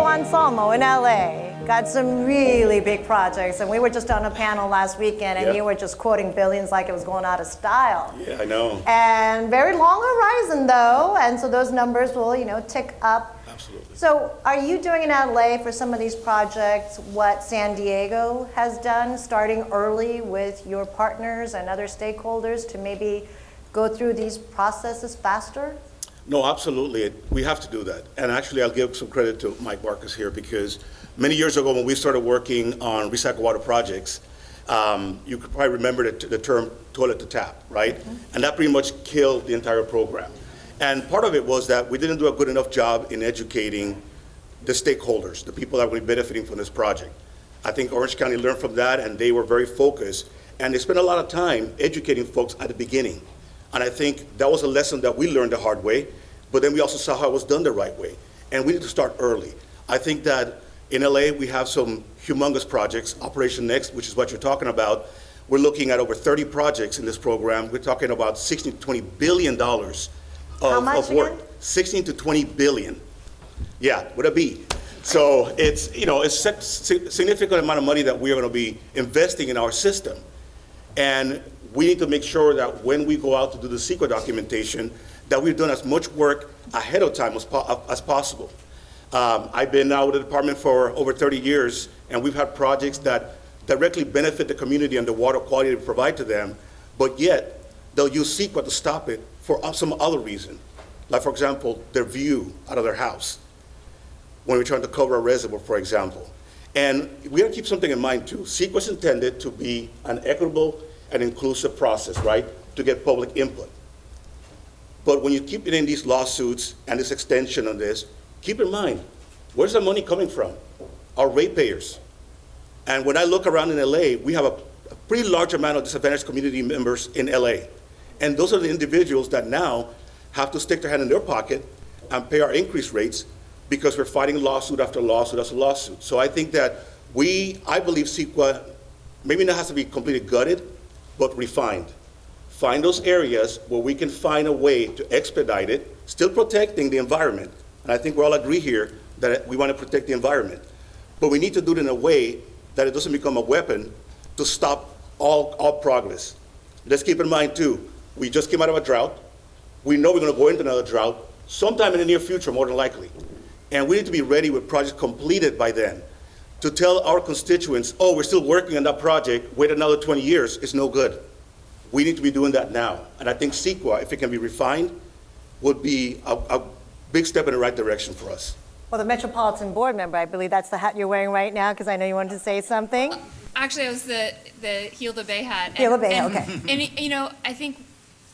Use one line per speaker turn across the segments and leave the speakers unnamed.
Anselmo in LA got some really big projects, and we were just on a panel last weekend, and you were just quoting billions like it was going out of style.
Yeah, I know.
And very long horizon though, and so those numbers will, tick up.
Absolutely.
So are you doing in LA for some of these projects what San Diego has done, starting early with your partners and other stakeholders to maybe go through these processes faster?
No, absolutely. We have to do that. And actually, I'll give some credit to Mike Marcus here, because many years ago when we started working on recycled water projects, you could probably remember the term toilet to tap, right? Mm-hmm. And that pretty much killed the entire program. And part of it was that we didn't do a good enough job in educating the stakeholders, the people that were benefiting from this project. I think Orange County learned from that, and they were very focused. And they spent a lot of time educating folks at the beginning. And I think that was a lesson that we learned the hard way, but then we also saw how it was done the right way. And we need to start early. I think that in LA, we have some humongous projects. Operation Next, which is what you're talking about, we're looking at over 30 projects in this program. We're talking about $16 to $20 billion of work. 16 to 20 billion. Yeah, with a B. So it's, it's a significant amount of money that we are going to be investing in our system. And we need to make sure that when we go out to do the CEQA documentation, that we've done as much work ahead of time as possible. I've been now with the department for over 30 years, and we've had projects that directly benefit the community and the water quality we provide to them, but yet they'll use CEQA to stop it for some other reason. Like, for example, their view out of their house, when we're trying to cover a reservoir, for example. And we have to keep something in mind, too. CEQA is intended to be an equitable and inclusive process, right, to get public input. But when you keep it in these lawsuits and this extension on this, keep in mind, where's the money coming from? Our ratepayers. And when I look around in LA, we have a pretty large amount of disadvantaged community members in LA. And those are the individuals that now have to stick their hand in their pocket and pay our increased rates because we're fighting lawsuit after lawsuit after lawsuit. So I think that I believe CEQA maybe not has to be completely gutted, but refined. Find those areas where we can find a way to expedite it, still protecting the environment. And I think we all agree here that we want to protect the environment. But we need to do it in a way that it doesn't become a weapon to stop all progress. Let's keep in mind, too, we just came out of a drought. We know we're going to go into another drought sometime in the near future, more than likely. And we need to be ready with projects completed by then to tell our constituents, oh, we're still working on that project, wait another 20 years, it's no good. We need to be doing that now. And I think CEQA, if it can be refined, would be a big step in the right direction for us.
Well, the Metropolitan Board member, I believe that's the hat you're wearing right now, because I know you wanted to say something.
Actually, it was the Heal the Bay hat.
Heal the Bay, okay.
And, I think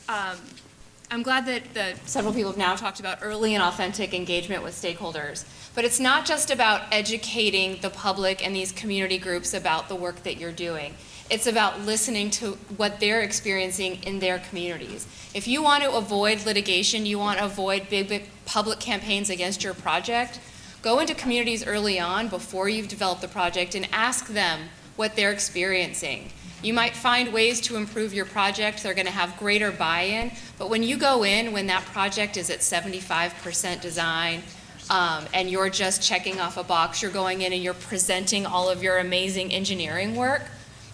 I'm glad that several people have now talked about early and authentic engagement with stakeholders. But it's not just about educating the public and these community groups about the work that you're doing. It's about listening to what they're experiencing in their communities. If you want to avoid litigation, you want to avoid big public campaigns against your project, go into communities early on before you've developed the project and ask them what they're experiencing. You might find ways to improve your project. They're going to have greater buy-in. But when you go in, when that project is at 75% design, and you're just checking off a box, you're going in and you're presenting all of your amazing engineering work,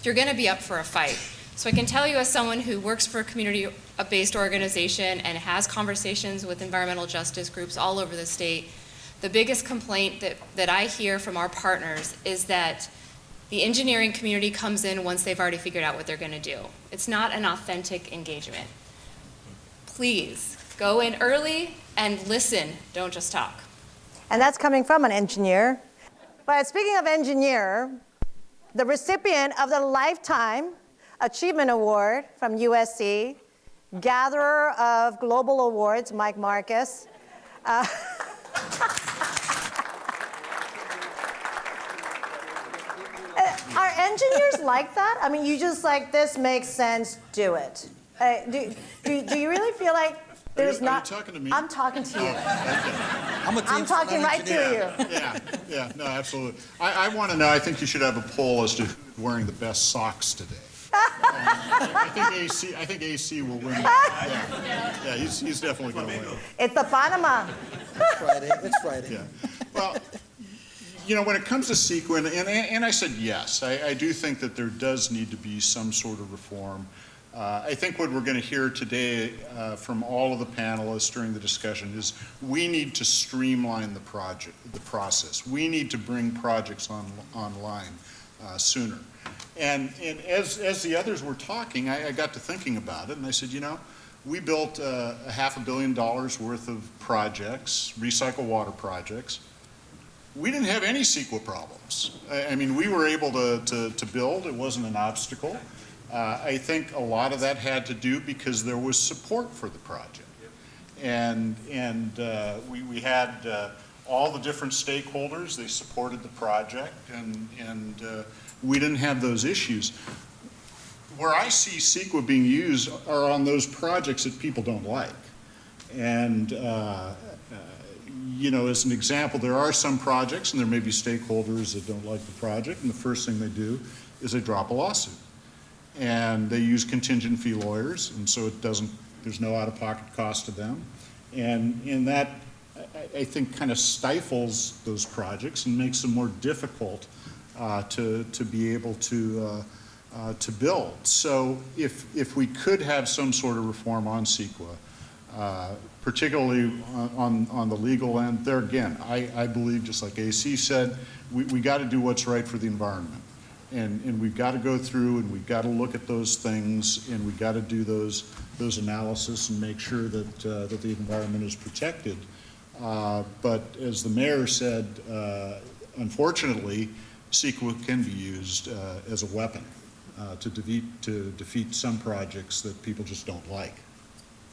you're going to be up for a fight. So I can tell you, as someone who works for a community-based organization and has conversations with environmental justice groups all over the state, the biggest complaint that I hear from our partners is that the engineering community comes in once they've already figured out what they're going to do. It's not an authentic engagement. Please go in early and listen, don't just talk.
And that's coming from an engineer. But speaking of engineer, the recipient of the Lifetime Achievement Award from USC, gatherer of global awards, Mike Marcus. Are engineers like that? I mean, you just like, this makes sense, do it. Do you really feel like there's not?
Are you talking to me?
I'm talking to you.
I'm
talking right to you.
Yeah, no, absolutely. I want to know, I think you should have a poll as to who's wearing the best socks today. I think AC will win. Yeah, he's definitely going to win.
It's the Panama.
It's Friday.
Yeah. Well, You know, when it comes to CEQA, and I said yes, I do think that there does need to be some sort of reform. I think what we're going to hear today from all of the panelists during the discussion is we need to streamline the process. We need to bring projects online sooner. And as the others were talking, I got to thinking about it, and I said, you know, we built a $500 million worth of projects, recycle water projects. We didn't have any CEQA problems. I mean, we were able to build. It wasn't an obstacle. I think a lot of that had to do because there was support for the project. And we had all the different stakeholders. They supported the project, and we didn't have those issues. Where I see CEQA being used are on those projects that people don't like. And you know, as an example, there are some projects, and there may be stakeholders that don't like the project, and the first thing they do is they drop a lawsuit. And they use contingent fee lawyers, and so there's no out-of-pocket cost to them. And that, I think, kind of stifles those projects and makes them more difficult to be able to build. So if we could have some sort of reform on CEQA, particularly on the legal end, there again, I believe, just like AC said, we got to do what's right for the environment. And we've got to go through and we've got to look at those things, and we've got to do those analysis and make sure that the environment is protected. But as the mayor said, unfortunately, CEQA can be used as a weapon to defeat some projects that people just don't like.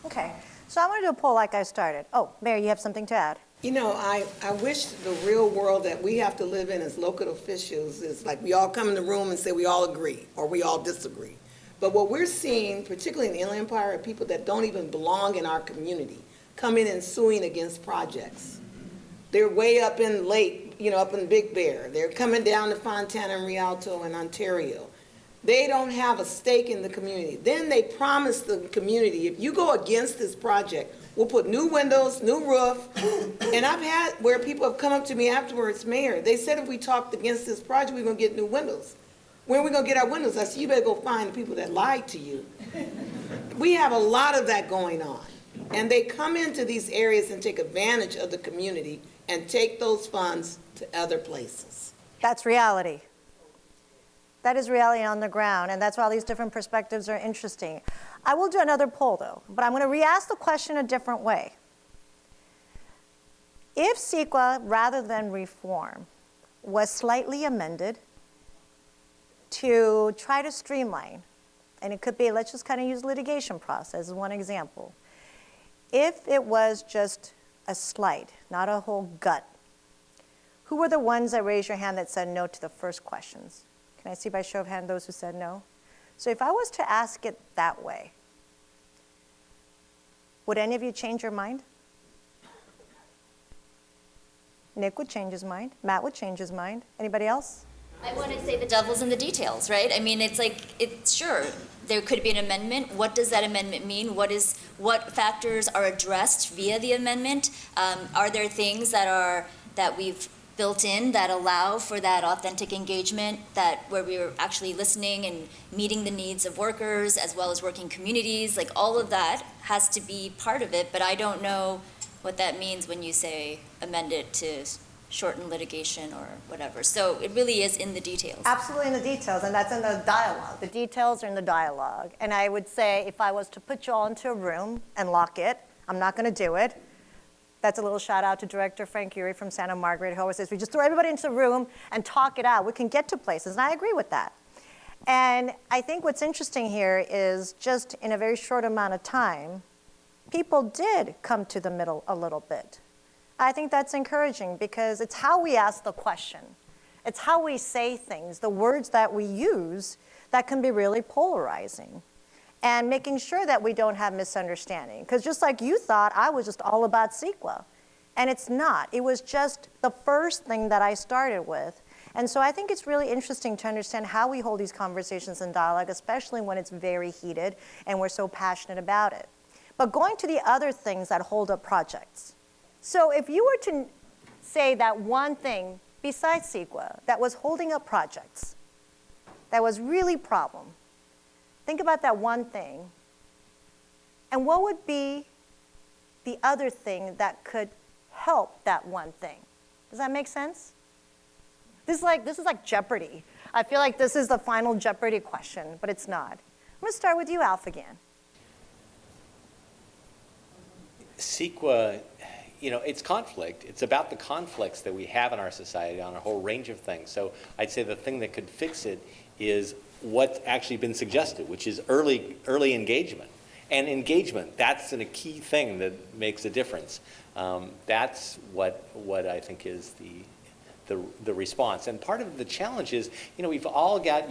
Okay, so I want to do a poll like I started. Oh, Mayor, you have something to add?
You know, I wish the real world that we have to live in as local officials is like we all come in the room and say we all agree or we all disagree. But what we're seeing, particularly in the Inland Empire, are people that don't even belong in our community coming and suing against projects. They're way up in Lake, you know, up in Big Bear. They're coming down to Fontana and Rialto in Ontario. They don't have a stake in the community. Then they promise the community, if you go against this project, we'll put new windows, new roof. And I've had where people have come up to me afterwards, Mayor, they said if we talked against this project, we're going to get new windows. When are we going to get our windows? I said, you better go find the people that lied to you. We have a lot of that going on. And they come into these areas and take advantage of the community and take those funds to other places.
That's reality. That is reality on the ground, and that's why all these different perspectives are interesting. I will do another poll, though, but I'm going to re-ask the question a different way. If CEQA, rather than reform, was slightly amended to try to streamline, and it could be, let's just kind of use litigation process as one example. If it was just a slight, not a whole gut, who were the ones that raised your hand that said no to the first questions? Can I see by show of hand those who said no? So if I was to ask it that way, would any of you change your mind? Nick would change his mind. Matt would change his mind. Anybody else?
I want to say the devil's in the details, right? I mean, it's like, sure, there could be an amendment. What does that amendment mean? What factors are addressed via the amendment? Are there things that we've built in that allow for that authentic engagement, where we're actually listening and meeting the needs of workers as well as working communities? Like, all of that has to be part of it, but I don't know what that means when you say amend it to shorten litigation or whatever. So it really is in the details.
Absolutely in the details, and that's in the dialogue. The details are in the dialogue. And I would say if I was to put you all into a room and lock it, I'm not going to do it. That's a little shout out to Director Frank Urey from Santa Margaret, who always says, we just throw everybody into the room and talk it out. We can get to places, and I agree with that. And I think what's interesting here is just in a very short amount of time, people did come to the middle a little bit. I think that's encouraging because it's how we ask the question. It's how we say things, the words that we use that can be really polarizing. And making sure that we don't have misunderstanding. Because just like you thought, I was just all about CEQA. And it's not. It was just the first thing that I started with. And so I think it's really interesting to understand how we hold these conversations and dialogue, especially when it's very heated and we're so passionate about it. But going to the other things that hold up projects. So if you were to say that one thing besides CEQA that was holding up projects, that was really a problem? Think about that one thing. And what would be the other thing that could help that one thing? Does that make sense? This is like Jeopardy. I feel like this is the final Jeopardy question, but it's not. I'm going to start with you, Alf, again.
CEQA, it's conflict. It's about the conflicts that we have in our society on a whole range of things. So I'd say the thing that could fix it is what's actually been suggested, which is early engagement. And engagement, that's a key thing that makes a difference. That's what I think is the response. And part of the challenge is, you've all got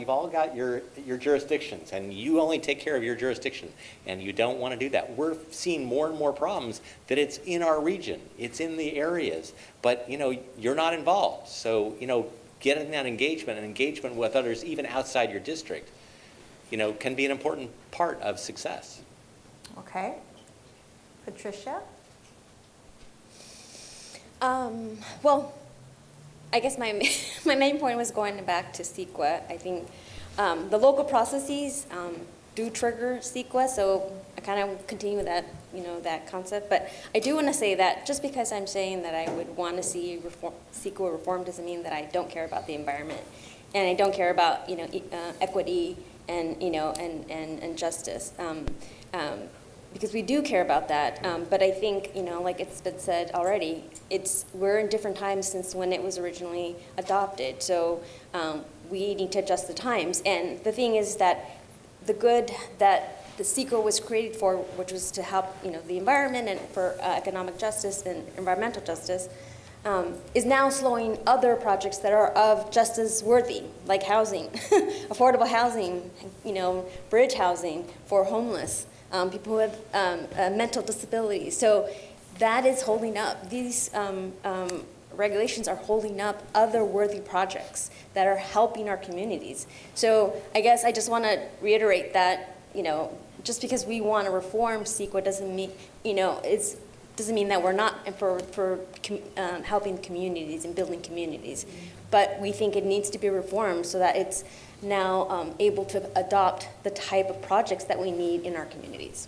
your jurisdictions, and you only take care of your jurisdiction, and you don't want to do that. We're seeing more and more problems that it's in our region, it's in the areas, but you're not involved. So getting that engagement and engagement with others, even outside your district, can be an important part of success.
Okay. Patricia?
Well, I guess my main point was going back to CEQA. I think the local processes do trigger CEQA, so I kind of continue with that, that concept. But I do want to say that just because I'm saying that I would want to see CEQA reform doesn't mean that I don't care about the environment, and I don't care about equity and and justice. Because we do care about that, but I think, like it's been said already, we're in different times since when it was originally adopted, so we need to adjust the times. And the thing is that the good that the CEQA was created for, which was to help, the environment and for economic justice and environmental justice, is now slowing other projects that are of just as worthy, like housing, affordable housing, bridge housing for homeless. People with mental disabilities. So that is holding up. These regulations are holding up other worthy projects that are helping our communities. So I guess I just want to reiterate that, just because we want to reform CEQA doesn't mean, doesn't mean that we're not for helping communities and building communities. But we think it needs to be reformed so that it's now able to adopt the type of projects that we need in our communities.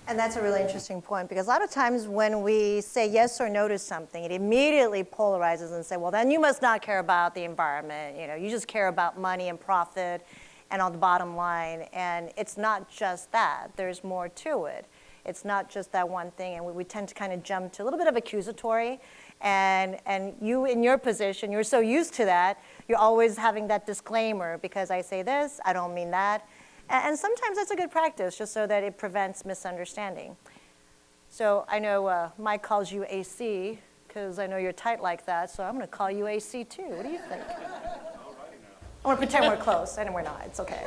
And that's a really interesting point, because a lot of times when we say yes or no to something, it immediately polarizes and say, well, then you must not care about the environment. You just care about money and profit and on the bottom line. And it's not just that. There's more to it. It's not just that one thing. And we tend to kind of jump to a little bit of accusatory. And you, in your position, you're so used to that, you're always having that disclaimer, because I say this, I don't mean that. And sometimes that's a good practice, just so that it prevents misunderstanding. So I know Mike calls you AC, because I know you're tight like that, so I'm going to call you AC too. What do you think? I want to pretend we're close, and we're not. It's okay.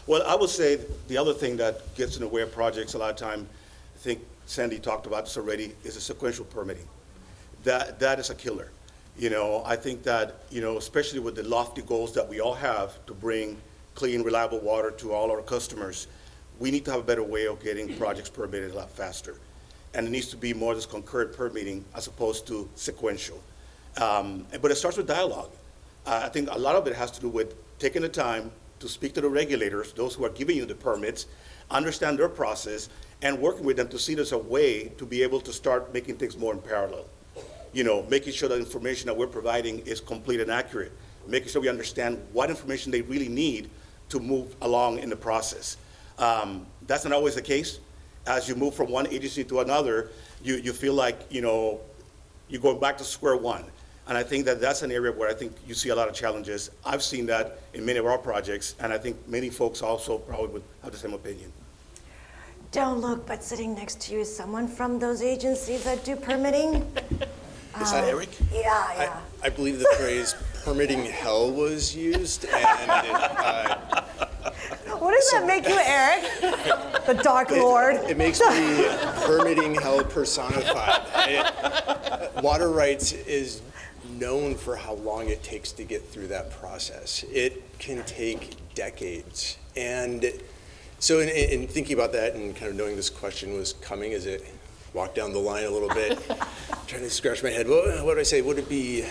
Well, I would say the other thing that gets in the way of projects a lot of time, I think Sandy talked about this already, is a sequential permitting. That is a killer. I think that, especially with the lofty goals that we all have to bring clean, reliable water to all our customers, we need to have a better way of getting projects permitted a lot faster. And it needs to be more this concurrent permitting as opposed to sequential. But it starts with dialogue. I think a lot of it has to do with taking the time to speak to the regulators, those who are giving you the permits, understand their process, and working with them to see there's a way to be able to start making things more in parallel. Making sure that information that we're providing is complete and accurate, making sure we understand what information they really need to move along in the process. That's not always the case. As you move from one agency to another, you feel like, you're going back to square one. And I think that that's an area where I think you see a lot of challenges. I've seen that in many of our projects, and I think many folks also probably would have the same opinion.
Don't look, but sitting next to you is someone from those agencies that do permitting.
Is that Eric?
Yeah.
I believe the phrase permitting hell was used, and
What does that make you, Eric? The Dark Lord?
it makes me permitting hell personified. Water rights is known for how long it takes to get through that process. It can take decades. And so in thinking about that and kind of knowing this question was coming, is it walk down the line a little bit, trying to scratch my head. What would I say? Would it be,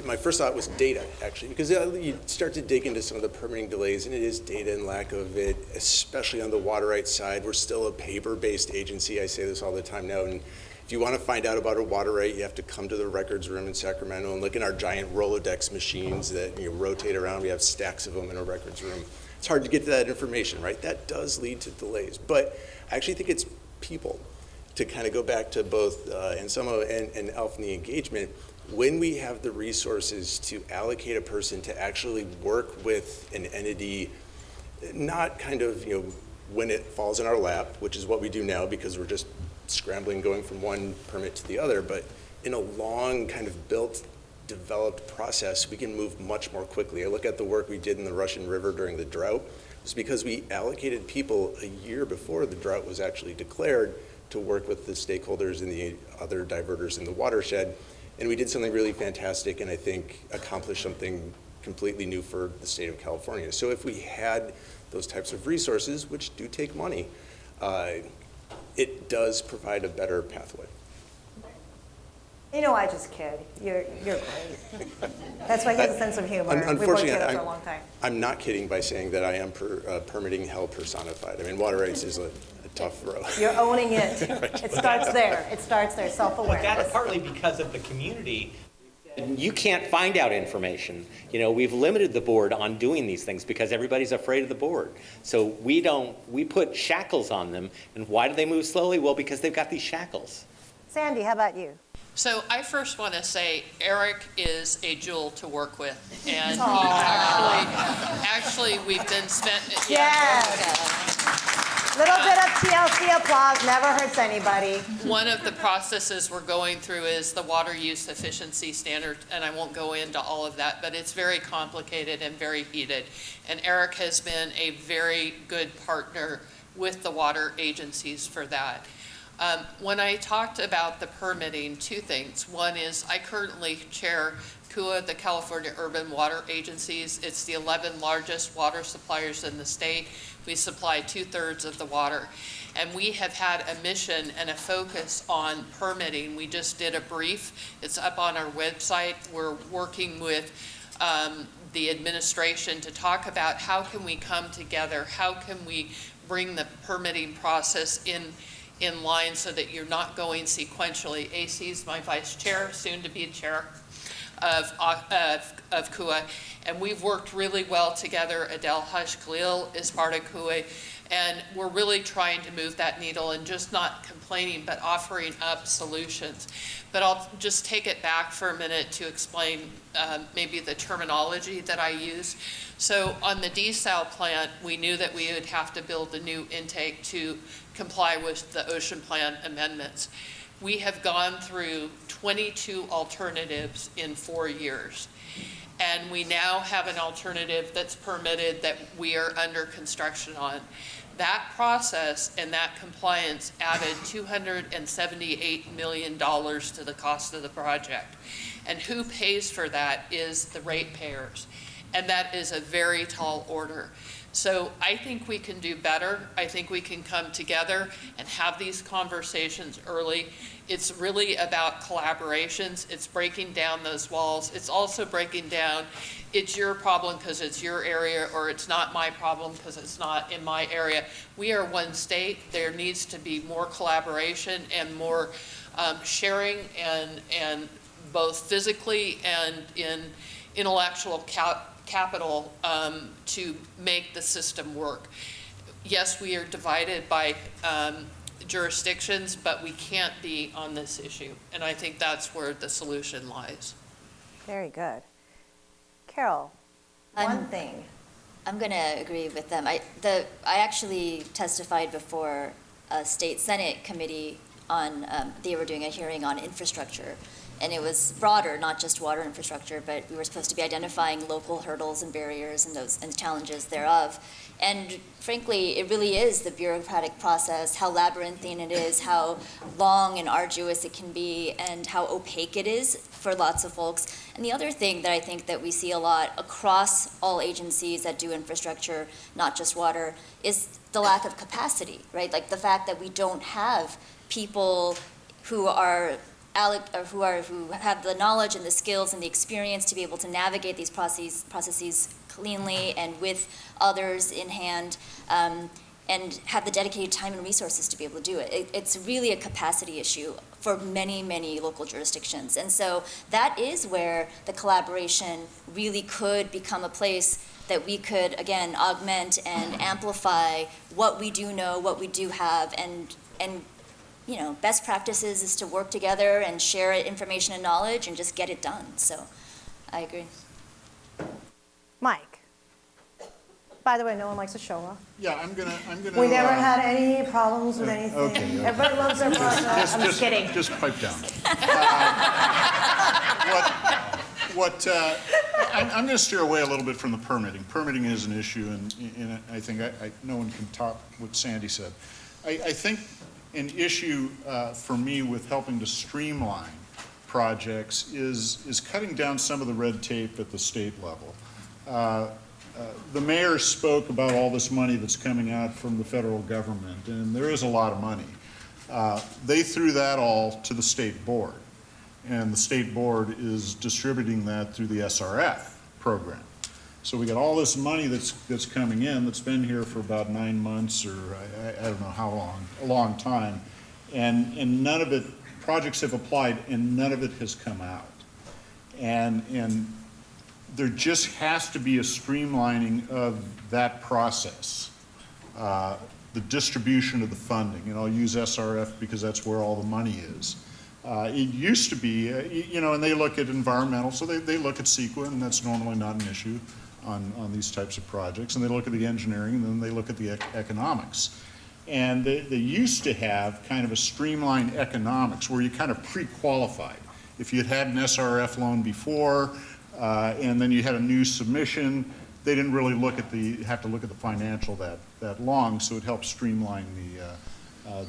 my first thought was data, actually, because you start to dig into some of the permitting delays, and it is data and lack of it, especially on the water rights side. We're still a paper-based agency. I say this all the time now, and if you want to find out about a water right, you have to come to the records room in Sacramento and look in our giant Rolodex machines that you rotate around. We have stacks of them in our records room. It's hard to get to that information, right? That does lead to delays, but I actually think it's people. To kind of go back to both Anselmo and Alf in the engagement, when we have the resources to allocate a person to actually work with an entity, not kind of, when it falls in our lap, which is what we do now because we're just scrambling going from one permit to the other, but in a long kind of built, developed process, we can move much more quickly. I look at the work we did in the Russian River during the drought. It was because we allocated people a year before the drought was actually declared to work with the stakeholders and the other diverters in the watershed. And we did something really fantastic and I think accomplished something completely new for the state of California. So if we had those types of resources, which do take money, it does provide a better pathway.
I just kid. You're great. That's why he has a sense of humor. We've worked
Unfortunately,
together for a long time.
I'm not kidding by saying that I am permitting hell personified. I mean, water rights is a tough row.
You're owning it. It starts there. It starts there.
But
Self-awareness.
that's partly because of the community. You can't find out information. We've limited the board on doing these things because everybody's afraid of the board. So we put shackles on them. And why do they move slowly? Well, because they've got these shackles.
Sandy, how about you?
So I first want to say Eric is a jewel to work with, and he actually we've been spent.
Yes. Little bit of TLC applause never hurts anybody.
One of the processes we're going through is the water use efficiency standard, and I won't go into all of that, but it's very complicated and very heated. And Eric has been a very good partner with the water agencies for that. When I talked about the permitting, two things. One is I currently chair CUA, the California Urban Water Agencies. It's the 11 largest water suppliers in the state. We supply 2/3 of the water. And we have had a mission and a focus on permitting. We just did a brief. It's up on our website. We're working with the administration to talk about how can we come together, how can we bring the permitting process in line so that you're not going sequentially. AC is my vice chair, soon to be chair of CUA, and we've worked really well together. Adel Haj-Khalil is part of CUA, and we're really trying to move that needle and just not complaining, but offering up solutions. But I'll just take it back for a minute to explain maybe the terminology that I use. So on the desal plant, we knew that we would have to build a new intake to comply with the ocean plan amendments. We have gone through 22 alternatives in 4 years. And we now have an alternative that's permitted that we are under construction on. That process and that compliance added $278 million to the cost of the project. And who pays for that is the ratepayers. And that is a very tall order. So I think we can do better. I think we can come together and have these conversations early. It's really about collaborations. It's breaking down those walls. It's also breaking down, it's your problem because it's your area, or it's not my problem because it's not in my area. We are one state. There needs to be more collaboration and more sharing, and both physically and in intellectual capital to make the system work. Yes, we are divided by jurisdictions, but we can't be on this issue. And I think that's where the solution lies.
Very good. Carol, one thing.
I'm going to agree with them. I actually testified before a state Senate committee on, they were doing a hearing on infrastructure. And it was broader, not just water infrastructure, but we were supposed to be identifying local hurdles and barriers and challenges thereof. And frankly, it really is the bureaucratic process, how labyrinthine it is, how long and arduous it can be, and how opaque it is for lots of folks. And the other thing that I think that we see a lot across all agencies that do infrastructure, not just water, is the lack of capacity, right? Like the fact that we don't have people who are who have the knowledge and the skills and the experience to be able to navigate these processes cleanly and with others in hand, and have the dedicated time and resources to be able to do it. It's really a capacity issue for many, many local jurisdictions. And so that is where the collaboration really could become a place that we could, again, augment and amplify what we do know, what we do have, and you know, best practices is to work together and share information and knowledge and just get it done. So I agree.
Mike. By the way, no one likes to show off.
Yeah, I'm gonna.
We never had any problems with anything.
okay.
Everybody loves their process. I'm just kidding.
Just pipe down. I'm going to steer away a little bit from the permitting. Permitting is an issue, and I think no one can top what Sandy said. I think an issue for me with helping to streamline projects is cutting down some of the red tape at the state level. The mayor spoke about all this money that's coming out from the federal government, and there is a lot of money. They threw that all to the state board, and the state board is distributing that through the SRF program. So we got all this money that's coming in that's been here for about 9 months, or I don't know how long, a long time, and none of it, projects have applied and none of it has come out. And there just has to be a streamlining of that process, the distribution of the funding, and I'll use SRF because that's where all the money is. It used to be, you know, and they look at environmental, so they look at CEQA, and that's normally not an issue on these types of projects, and they look at the engineering, and then they look at the economics. And they used to have kind of a streamlined economics where you kind of pre-qualified. If you'd had an SRF loan before, and then you had a new submission, they didn't really have to look at the financial that long, so it helped streamline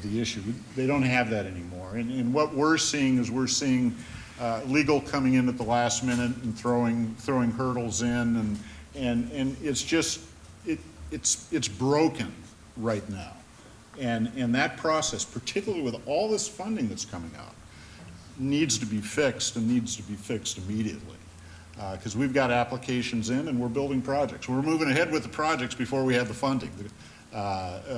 the issue. They don't have that anymore. And what we're seeing is legal coming in at the last minute and throwing hurdles in, and it's just, it's broken right now. And that process, particularly with all this funding that's coming out, needs to be fixed and needs to be fixed immediately. Because we've got applications in and we're building projects. We're moving ahead with the projects before we have the funding.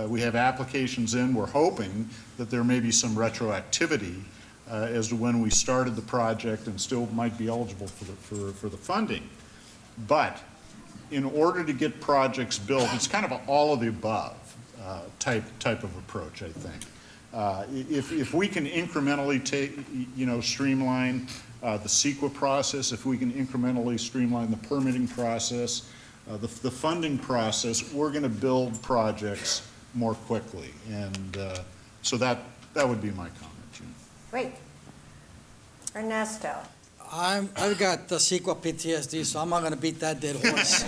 We have applications in. We're hoping that there may be some retroactivity as to when we started the project and still might be eligible for the funding. But in order to get projects built, it's kind of an all of the above type of approach, I think. If we can incrementally streamline the CEQA process, if we can incrementally streamline the permitting process, the funding process, we're going to build projects more quickly. And so that would be my comment, June.
Great. Ernesto.
I've got the CEQA PTSD, so I'm not going to beat that dead horse.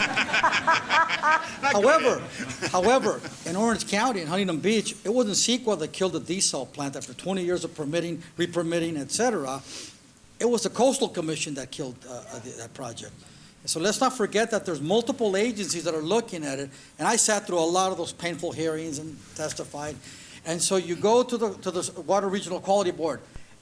However, in Orange County, in Huntington Beach, it wasn't CEQA that killed the desal plant after 20 years of permitting, re-permitting, et cetera. It was the Coastal Commission that killed that project. So let's not forget that there's multiple agencies that are looking at it, and I sat through a lot of those painful hearings and testified. And so you go to the Water Regional Quality Board,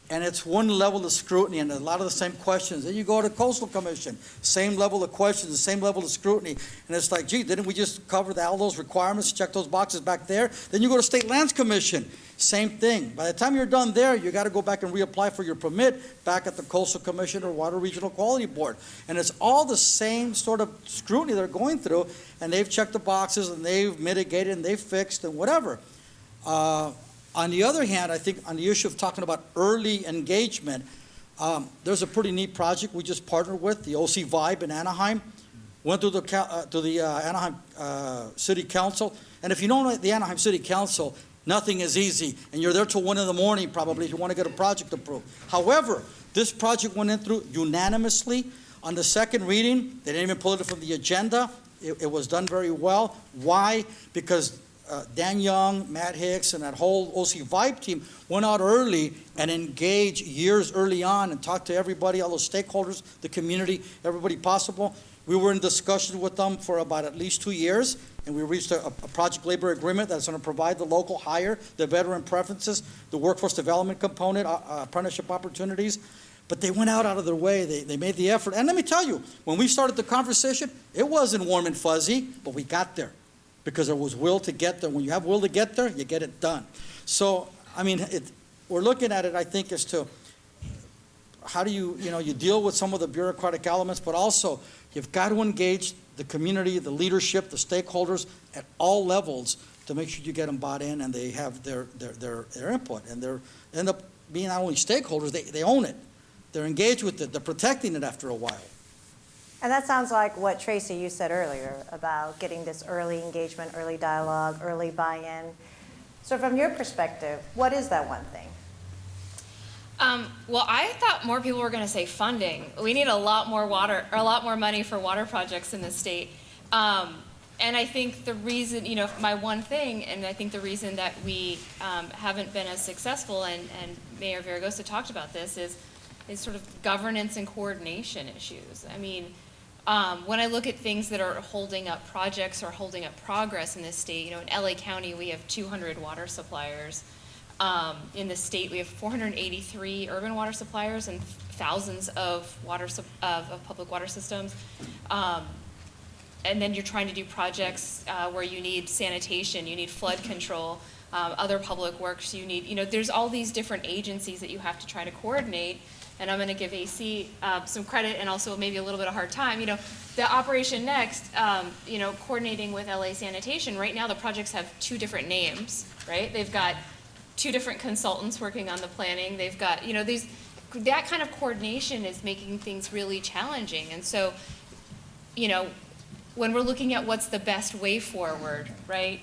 and it's one level of scrutiny and a lot of the same questions. Then you go to Coastal Commission, same level of questions, the same level of scrutiny. And it's like, gee, didn't we just cover all those requirements, check those boxes back there? Then you go to State Lands Commission, same thing. By the time you're done there, you got to go back and reapply for your permit back at the Coastal Commission or Water Regional Quality Board. And it's all the same sort of scrutiny they're going through, and they've checked the boxes and they've mitigated and they've fixed and whatever. On the other hand, I think on the issue of talking about early engagement, there's a pretty neat project we just partnered with, the OC Vibe in Anaheim. Went to the Anaheim City Council. And if you don't know the Anaheim City Council, nothing is easy. And you're there till 1 in the morning probably if you want to get a project approved. However, this project went in through unanimously. On the second reading, they didn't even pull it from the agenda. It was done very well. Why? Because Dan Young, Matt Hicks, and that whole OC Vibe team went out early and engaged years early on and talked to everybody, all those stakeholders, the community, everybody possible. We were in discussion with them for about at least 2 years, and we reached a project labor agreement that's going to provide the local hire, the veteran preferences, the workforce development component, apprenticeship opportunities. But they went out of their way, they made the effort. And let me tell you, when we started the conversation, it wasn't warm and fuzzy, but we got there because there was will to get there. When you have will to get there, you get it done. So, I mean, we're looking at it, I think, as to how do you deal with some of the bureaucratic elements, but also you've got to engage the community, the leadership, the stakeholders at all levels to make sure you get them bought in and they have their input. And they end up being not only stakeholders, they own it. They're engaged with it. They're protecting it after a while.
And that sounds like what, Tracy, you said earlier about getting this early engagement, early dialogue, early buy-in. So from your perspective, what is that one thing?
Well, I thought more people were going to say funding. We need a lot more money for water projects in the state. And I think the reason, my one thing, and I think the reason that we haven't been as successful, and Mayor Villaraigosa talked about this, is sort of governance and coordination issues. I mean, when I look at things that are holding up projects or holding up progress in this state, in LA County we have 200 water suppliers. In the state we have 483 urban water suppliers and thousands of public water systems. And then you're trying to do projects where you need sanitation, you need flood control, other public works, you need, there's all these different agencies that you have to try to coordinate. And I'm going to give AC some credit and also maybe a little bit of hard time. The Operation Next, coordinating with LA Sanitation, right now the projects have 2 different names, right? They've got 2 different consultants working on the planning. They've got, that kind of coordination is making things really challenging. And so, when we're looking at what's the best way forward, right?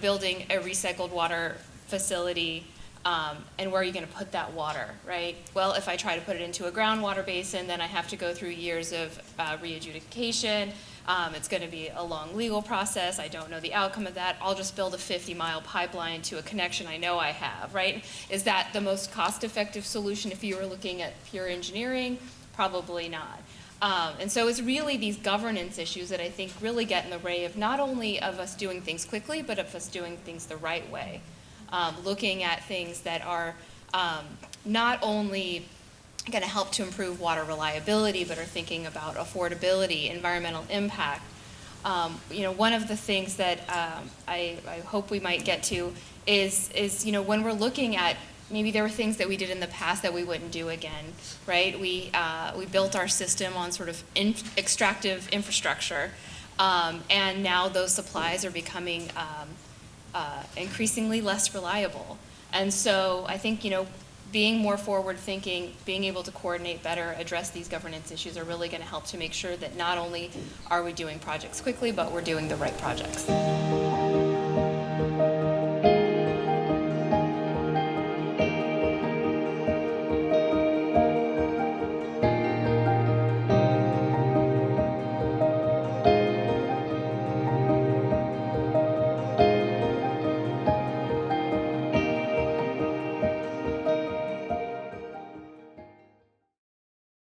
Building a recycled water facility, and where are you going to put that water, right? Well, if I try to put it into a groundwater basin, then I have to go through years of re-adjudication. It's going to be a long legal process. I don't know the outcome of that. I'll just build a 50-mile pipeline to a connection I know I have, right? Is that the most cost-effective solution if you were looking at pure engineering? Probably not. And so it's really these governance issues that I think really get in the way of not only of us doing things quickly, but of us doing things the right way. Looking at things that are not only going to help to improve water reliability, but are thinking about affordability, environmental impact. One of the things that I hope we might get to is when we're looking at maybe there were things that we did in the past that we wouldn't do again, right? We built our system on sort of extractive infrastructure, and now those supplies are becoming increasingly less reliable. And so I think, being more forward-thinking, being able to coordinate better, address these governance issues are really going to help to make sure that not only are we doing projects quickly, but we're doing the right projects.